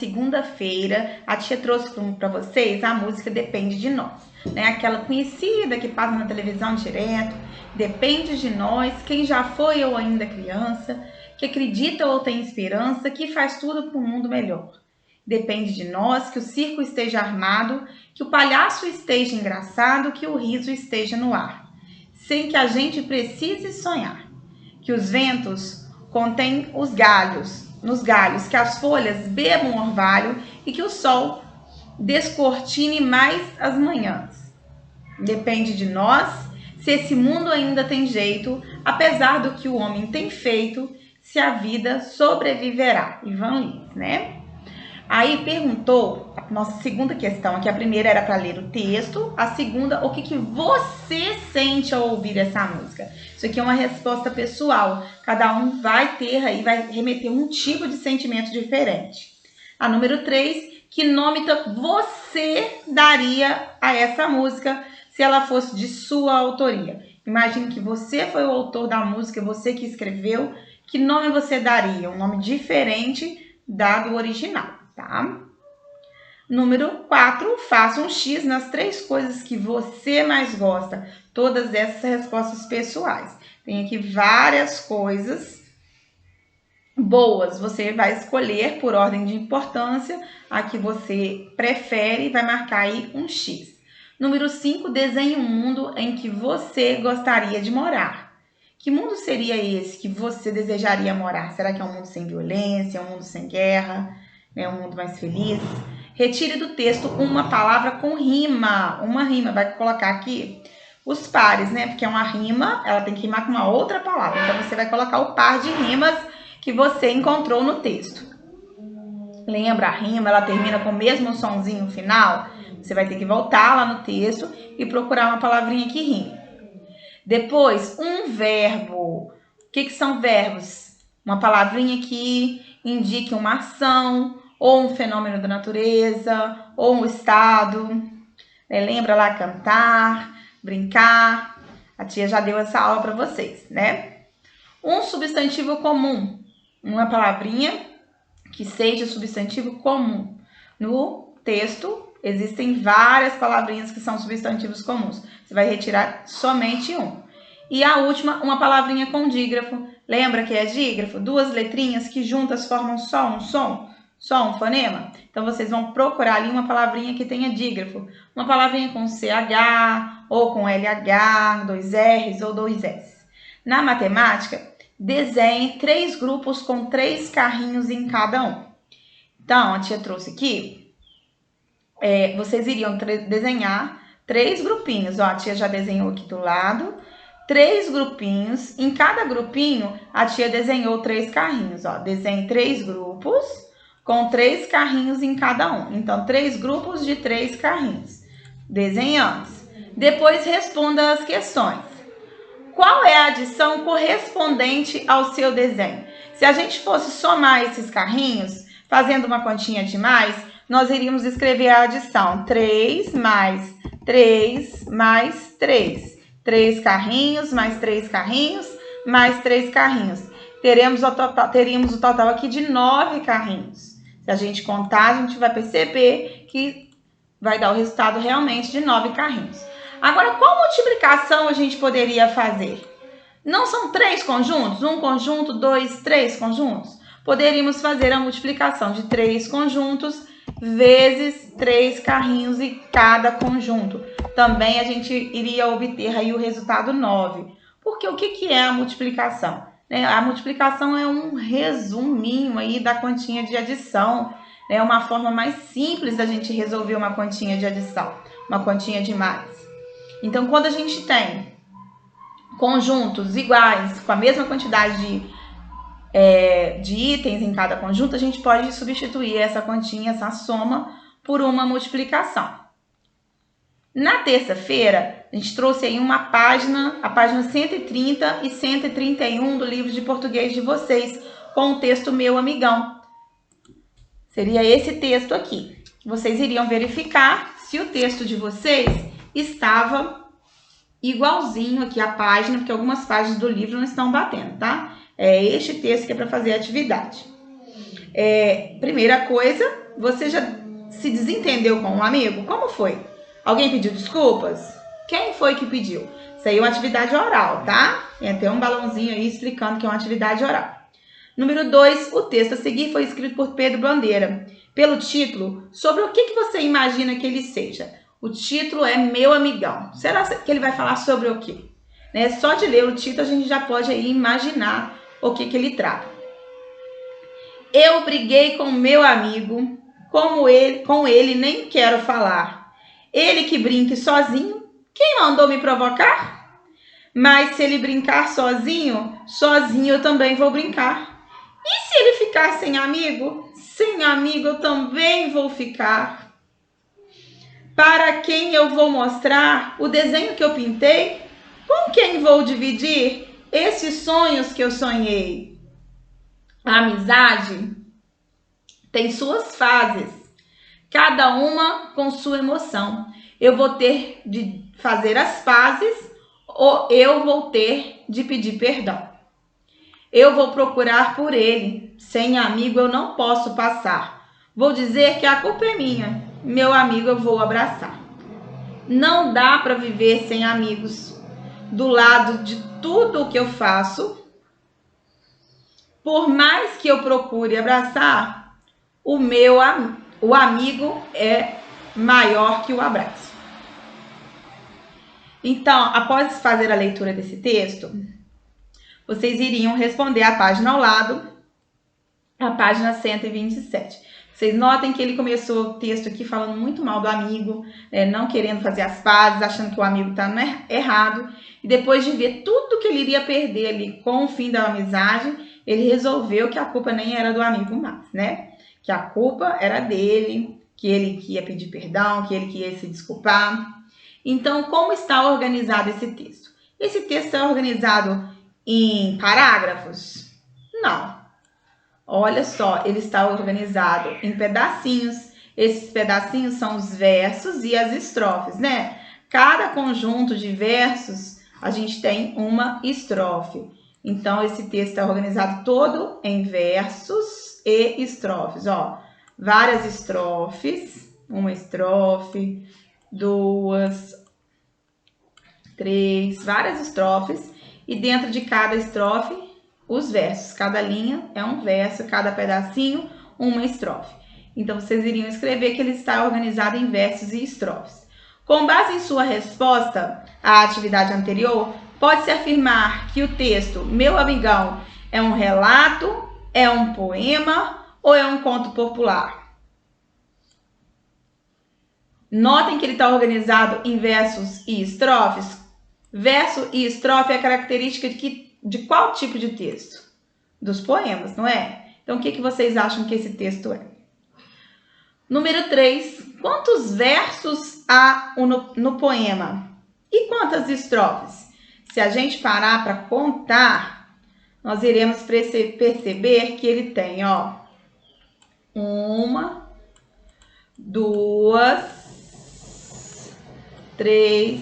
Segunda-feira, a tia trouxe para vocês a música Depende de Nós, né? Aquela conhecida que passa na televisão direto. Depende de nós, quem já foi ou ainda criança, que acredita ou tem esperança, que faz tudo para um mundo melhor. Depende de nós que o circo esteja armado, que o palhaço esteja engraçado, que o riso esteja no ar, sem que a gente precise sonhar. Que os ventos contêm os galhos, nos galhos, que as folhas bebam orvalho e que o sol descortine mais as manhãs. Depende de nós se esse mundo ainda tem jeito, apesar do que o homem tem feito, se a vida sobreviverá. Ivan Lins, né? Aí perguntou, a nossa segunda questão aqui, a primeira era para ler o texto, a segunda, o que você sente ao ouvir essa música? Isso aqui é uma resposta pessoal, cada um vai ter aí, vai remeter um tipo de sentimento diferente. A número 3, que nome você daria a essa música se ela fosse de sua autoria? Imagine que você foi o autor da música, você que escreveu, que nome você daria? Um nome diferente do original. Tá? Número 4, faça um X nas 3 coisas que você mais gosta. Todas essas respostas pessoais. Tem aqui várias coisas boas. Você vai escolher por ordem de importância a que você prefere e vai marcar aí um X. Número 5, desenhe um mundo em que você gostaria de morar. Que mundo seria esse que você desejaria morar? Será que é um mundo sem violência, um mundo sem guerra? É um mundo mais feliz? Retire do texto uma palavra com rima. Uma rima, vai colocar aqui os pares, né? Porque é uma rima, ela tem que rimar com uma outra palavra. Então, você vai colocar o par de rimas que você encontrou no texto. Lembra, a rima, ela termina com o mesmo sonzinho final? Você vai ter que voltar lá no texto e procurar uma palavrinha que rime. Depois, um verbo. O que são verbos? Uma palavrinha que indique uma ação, ou um fenômeno da natureza, ou um estado. Lembra lá, cantar, brincar. A tia já deu essa aula para vocês, né? Um substantivo comum. Uma palavrinha que seja substantivo comum. No texto, existem várias palavrinhas que são substantivos comuns. Você vai retirar somente um. E a última, uma palavrinha com dígrafo. Lembra que é dígrafo? 2 letrinhas que juntas formam só um som, só um fonema. Então, vocês vão procurar ali uma palavrinha que tenha dígrafo. Uma palavrinha com CH, ou com LH, 2 R's ou 2 S. Na matemática, desenhe 3 grupos com 3 carrinhos em cada um. Então, a tia trouxe aqui, vocês iriam desenhar 3 grupinhos. Ó, a tia já desenhou aqui do lado. 3 grupinhos, em cada grupinho a tia desenhou 3 carrinhos, ó. Desenhe 3 grupos com 3 carrinhos em cada um. Então, 3 grupos de 3 carrinhos. Desenhamos. Depois responda as questões. Qual é a adição correspondente ao seu desenho? Se a gente fosse somar esses carrinhos, fazendo uma continha de mais, nós iríamos escrever a adição 3 mais 3 mais 3. 3 carrinhos, mais 3 carrinhos, mais 3 carrinhos. Teríamos o total aqui de 9 carrinhos. Se a gente contar, a gente vai perceber que vai dar o resultado realmente de 9 carrinhos. Agora, qual multiplicação a gente poderia fazer? Não são 3 conjuntos? 1 conjunto, 2, 3 conjuntos? Poderíamos fazer a multiplicação de 3 conjuntos vezes 3 carrinhos em cada conjunto. Também a gente iria obter aí o resultado 9. Porque o que é a multiplicação? A multiplicação é um resuminho aí da continha de adição. É uma forma mais simples da gente resolver uma continha de adição, uma continha de mais. Então, quando a gente tem conjuntos iguais, com a mesma quantidade de itens em cada conjunto, a gente pode substituir essa continha, essa soma, por uma multiplicação. Na terça-feira, a gente trouxe aí uma página, a página 130 e 131 do livro de português de vocês, com o texto Meu Amigão. Seria esse texto aqui. Vocês iriam verificar se o texto de vocês estava igualzinho aqui à página, porque algumas páginas do livro não estão batendo, tá? É este texto que é para fazer a atividade. Primeira coisa, Você já se desentendeu com um amigo? Como foi? Alguém pediu desculpas? Quem foi que pediu? Isso aí é uma atividade oral, tá? Tem até um balãozinho aí explicando que é uma atividade oral. Número 2, o texto a seguir foi escrito por Pedro Bandeira. Pelo título, sobre o que você imagina que ele seja? O título é Meu Amigão. Será que ele vai falar sobre o quê? Né? Só de ler o título a gente já pode aí imaginar o que ele trata. Eu briguei com meu amigo, com ele nem quero falar. Ele que brinque sozinho, quem mandou me provocar? Mas se ele brincar sozinho, sozinho eu também vou brincar. E se ele ficar sem amigo eu também vou ficar. Para quem eu vou mostrar o desenho que eu pintei? Com quem vou dividir esses sonhos que eu sonhei? A amizade tem suas fases, cada uma com sua emoção. Eu vou ter de fazer as pazes ou eu vou ter de pedir perdão. Eu vou procurar por ele, sem amigo eu não posso passar. Vou dizer que a culpa é minha, meu amigo eu vou abraçar. Não dá para viver sem amigos. Do lado de tudo o que eu faço, por mais que eu procure abraçar, o amigo é maior que o abraço. Então, após fazer a leitura desse texto, vocês iriam responder a página ao lado, a página 127. Vocês notem que ele começou o texto aqui falando muito mal do amigo, não querendo fazer as pazes, achando que o amigo está errado. E depois de ver tudo que ele iria perder ali com o fim da amizade, ele resolveu que a culpa nem era do amigo mais, né? Que a culpa era dele, que ele que ia pedir perdão, que ele que ia se desculpar. Então, como está organizado esse texto? Esse texto é organizado em parágrafos? Não. Olha só, ele está organizado em pedacinhos. Esses pedacinhos são os versos e as estrofes, né? Cada conjunto de versos, a gente tem uma estrofe. Então, esse texto está organizado todo em versos e estrofes. Ó, várias estrofes, uma estrofe, 2, 3, várias estrofes. E dentro de cada estrofe, os versos. Cada linha é um verso, cada pedacinho, uma estrofe. Então, vocês iriam escrever que ele está organizado em versos e estrofes. Com base em sua resposta à atividade anterior, pode-se afirmar que o texto Meu Amigão é um relato, é um poema ou é um conto popular? Notem que ele está organizado em versos e estrofes. Verso e estrofe é característica de qual tipo de texto? Dos poemas, não é? Então, o que vocês acham que esse texto é? Número 3. Quantos versos há no poema? E quantas estrofes? Se a gente parar para contar, nós iremos perceber que ele tem, ó, 1, 2, 3,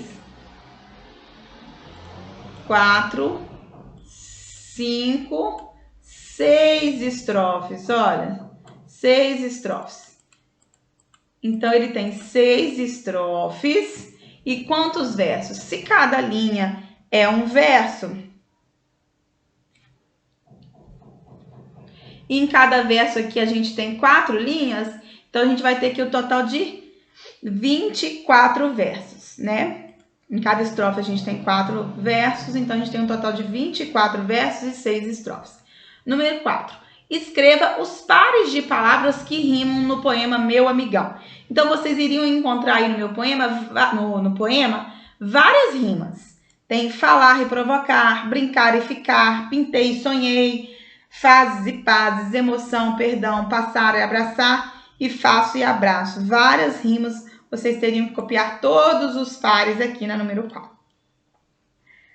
4, 5, 6 estrofes. Olha, 6 estrofes. Então, ele tem 6 estrofes. E quantos versos? Se cada linha é um verso, e em cada verso aqui a gente tem 4 linhas, então a gente vai ter aqui o total de 24 versos, né? Em cada estrofe a gente tem 4 versos, então a gente tem um total de 24 versos e 6 estrofes. Número 4. Escreva os pares de palavras que rimam no poema Meu Amigão. Então, vocês iriam encontrar aí no poema várias rimas. Tem falar e provocar, brincar e ficar, pintei e sonhei, fases e pazes, emoção, perdão, passar e abraçar e faço e abraço. Várias rimas, vocês teriam que copiar todos os pares aqui na número 4.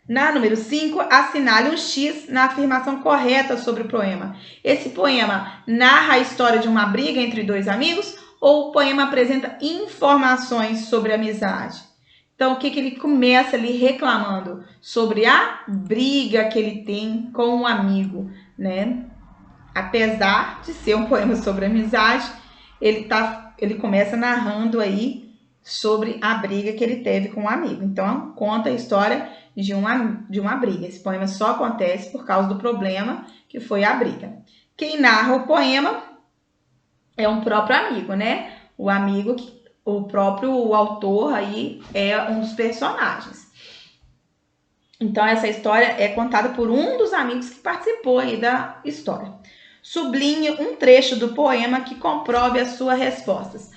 Na número 5, assinale um X na afirmação correta sobre o poema. Esse poema narra a história de uma briga entre 2 amigos ou o poema apresenta informações sobre a amizade? Então, o que ele começa ali reclamando? Sobre a briga que ele tem com um amigo, né? Apesar de ser um poema sobre amizade, ele começa narrando aí sobre a briga que ele teve com um amigo. Então, conta a história de uma briga. Esse poema só acontece por causa do problema que foi a briga. Quem narra o poema é um próprio amigo, né? O amigo, o próprio autor aí é um dos personagens. Então, essa história é contada por um dos amigos que participou aí da história. Sublinhe um trecho do poema que comprove as suas respostas.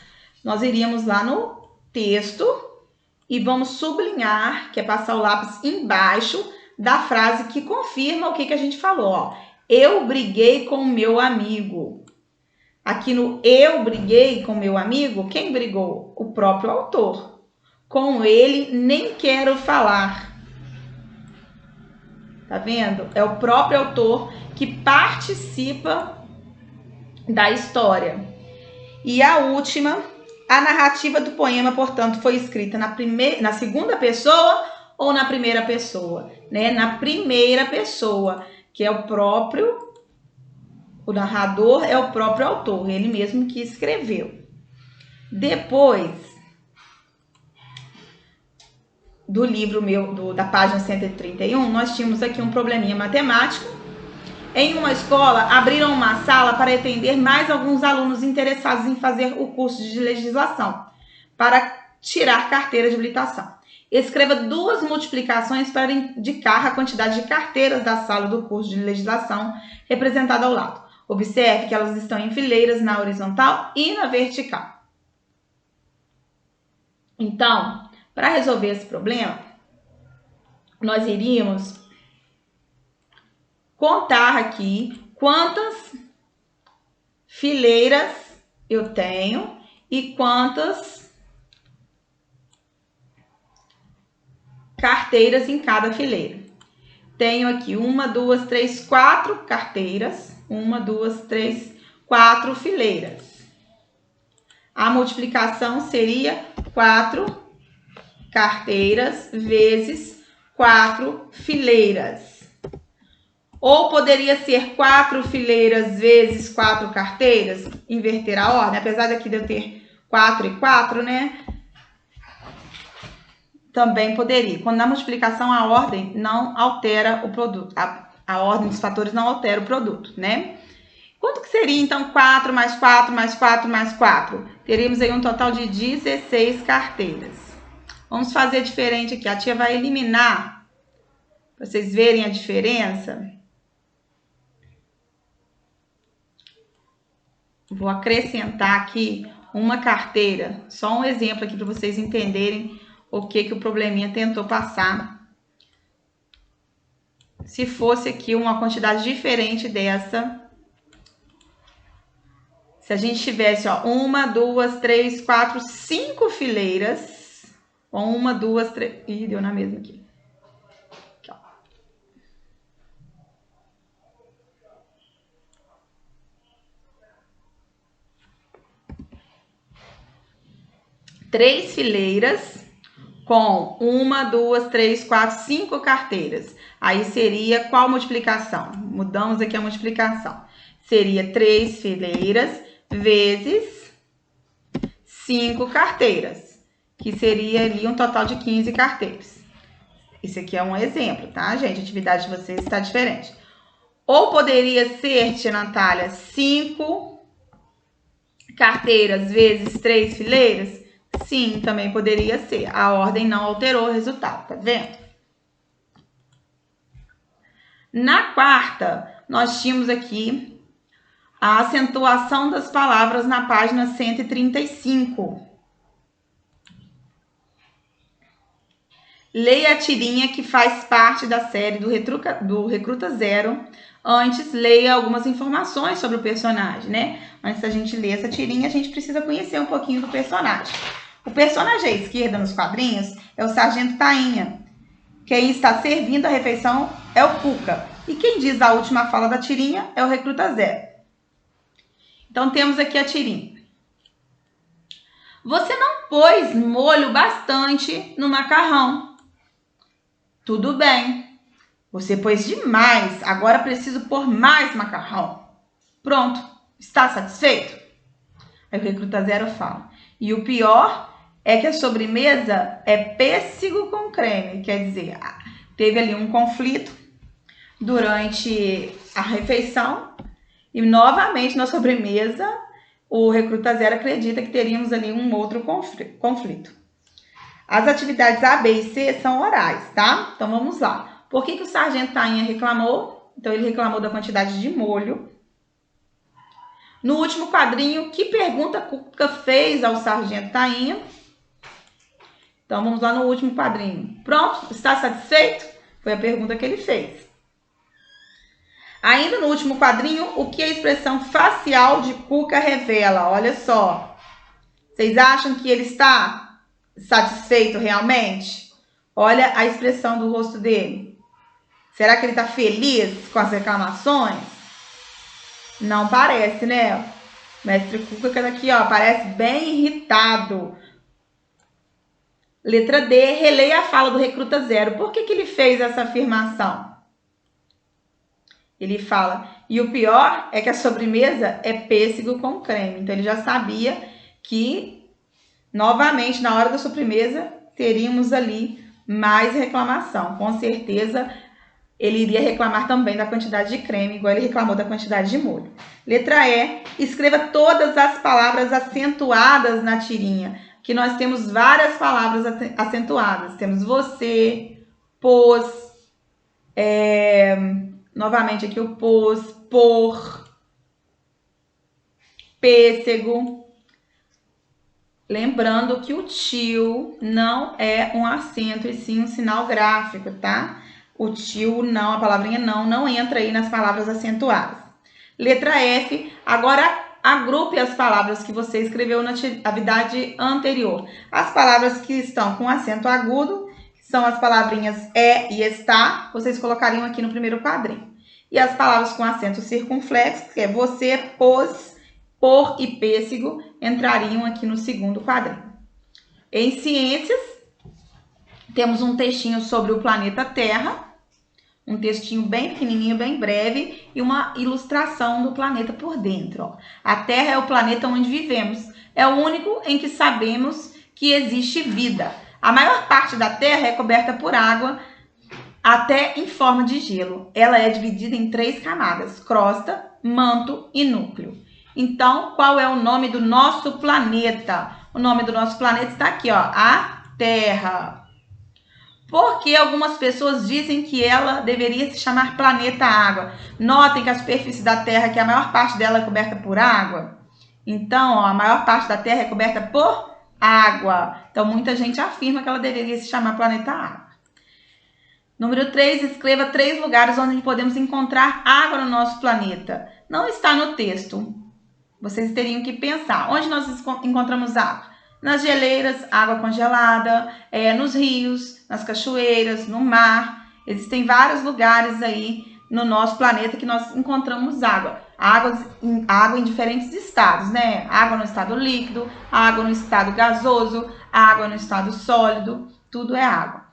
Nós iríamos lá no texto e vamos sublinhar, que é passar o lápis embaixo da frase que confirma o que a gente falou. Ó. Eu briguei com meu amigo. Aqui no eu briguei com meu amigo, quem brigou? O próprio autor. Com ele nem quero falar. Tá vendo? É o próprio autor que participa da história. E a última, a narrativa do poema, portanto, foi escrita na segunda pessoa ou na primeira pessoa? Né? Na primeira pessoa, que é o narrador é o próprio autor, ele mesmo que escreveu. Depois do livro da página 131, nós tínhamos aqui um probleminha matemático. Em uma escola, abriram uma sala para atender mais alguns alunos interessados em fazer o curso de legislação, para tirar carteira de habilitação. Escreva 2 multiplicações para indicar a quantidade de carteiras da sala do curso de legislação representada ao lado. Observe que elas estão em fileiras na horizontal e na vertical. Então, para resolver esse problema, nós iríamos contar aqui quantas fileiras eu tenho e quantas carteiras em cada fileira. Tenho aqui 1, 2, 3, 4 carteiras. 1, 2, 3, 4 fileiras. A multiplicação seria 4 carteiras vezes 4 fileiras. Ou poderia ser 4 fileiras vezes 4 carteiras, inverter a ordem, apesar daqui de eu ter 4 e 4, né? Também poderia. Quando na multiplicação a ordem não altera o produto, a ordem dos fatores não altera o produto, né? Quanto que seria, então, 4 mais 4 mais 4 mais 4? Teríamos aí um total de 16 carteiras. Vamos fazer diferente aqui. A tia vai eliminar, para vocês verem a diferença. Vou acrescentar aqui uma carteira. Só um exemplo aqui para vocês entenderem o que o probleminha tentou passar. Se fosse aqui uma quantidade diferente dessa, se a gente tivesse, ó, 1, 2, 3, 4, 5 fileiras, 1, 2, 3, ih, deu na mesma aqui. Aqui, ó. Três fileiras com 1, 2, 3, 4, 5 carteiras. Aí seria qual multiplicação? Mudamos aqui a multiplicação. Seria 3 fileiras vezes 5 carteiras, que seria ali um total de 15 carteiras. Isso aqui é um exemplo, tá, gente? A atividade de vocês está diferente. Ou poderia ser, tia Natália, 5 carteiras vezes 3 fileiras? Sim, também poderia ser. A ordem não alterou o resultado, tá vendo? Na quarta, nós tínhamos aqui a acentuação das palavras na página 135. Leia a tirinha que faz parte da série do Recruta Zero. Antes, leia algumas informações sobre o personagem, né? Antes da gente ler essa tirinha, a gente precisa conhecer um pouquinho do personagem. O personagem à esquerda nos quadrinhos é o Sargento Tainha. Quem está servindo a refeição é o Cuca. E quem diz a última fala da tirinha é o Recruta Zero. Então, temos aqui a tirinha. Você não pôs molho bastante no macarrão. Tudo bem. Você pôs demais. Agora preciso pôr mais macarrão. Pronto. Está satisfeito? Aí o Recruta Zero fala: e o pior é que a sobremesa é pêssego com creme. Quer dizer, teve ali um conflito durante a refeição e novamente na sobremesa o Recruta Zero acredita que teríamos ali um outro conflito. As atividades A, B e C são orais, tá? Então vamos lá. Por que o Sargento Tainha reclamou? Então ele reclamou da quantidade de molho. No último quadrinho, que pergunta Cuca fez ao Sargento Tainha? Então vamos lá no último quadrinho. Pronto? Está satisfeito? Foi a pergunta que ele fez. Ainda no último quadrinho, o que a expressão facial de Cuca revela? Olha só. Vocês acham que ele está satisfeito realmente? Olha a expressão do rosto dele. Será que ele está feliz com as reclamações? Não parece, né? Mestre Cuca aqui, ó, parece bem irritado. Letra D, releia a fala do Recruta Zero. Por que ele fez essa afirmação? Ele fala, e o pior é que a sobremesa é pêssego com creme. Então ele já sabia que, novamente, na hora da sobremesa, teríamos ali mais reclamação. Com certeza, ele iria reclamar também da quantidade de creme, igual ele reclamou da quantidade de molho. Letra E, escreva todas as palavras acentuadas na tirinha, que nós temos várias palavras acentuadas. Temos você, pôs, novamente aqui o pôs, por, pêssego. Lembrando que o tio não é um acento, e sim um sinal gráfico, tá? O tio não, a palavrinha não entra aí nas palavras acentuadas. Letra F, agora agrupe as palavras que você escreveu na atividade anterior. As palavras que estão com acento agudo, que são as palavrinhas e está, vocês colocariam aqui no primeiro quadrinho. E as palavras com acento circunflexo, que é você, pôs, por e pêssego, entrariam aqui no segundo quadrinho. Em ciências, temos um textinho sobre o planeta Terra, um textinho bem pequenininho, bem breve, e uma ilustração do planeta por dentro. Ó. A Terra é o planeta onde vivemos. É o único em que sabemos que existe vida. A maior parte da Terra é coberta por água, até em forma de gelo. Ela é dividida em 3 camadas: crosta, manto e núcleo. Então, qual é o nome do nosso planeta? O nome do nosso planeta está aqui, ó, a Terra. Porque algumas pessoas dizem que ela deveria se chamar planeta água. Notem que a superfície da Terra, que a maior parte dela é coberta por água. Então, ó, a maior parte da Terra é coberta por água. Então, muita gente afirma que ela deveria se chamar planeta água. Número 3, escreva 3 lugares onde podemos encontrar água no nosso planeta. Não está no texto. Vocês teriam que pensar. Onde nós encontramos água? Nas geleiras, água congelada, nos rios, nas cachoeiras, no mar. Existem vários lugares aí no nosso planeta que nós encontramos água. Água em diferentes estados, né? Água no estado líquido, água no estado gasoso, água no estado sólido, tudo é água.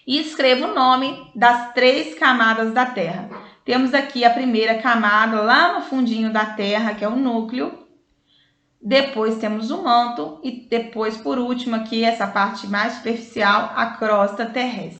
E escreva o nome das 3 camadas da Terra. Temos aqui a primeira camada lá no fundinho da Terra, que é o núcleo. Depois temos o manto e depois, por último, aqui essa parte mais superficial, a crosta terrestre.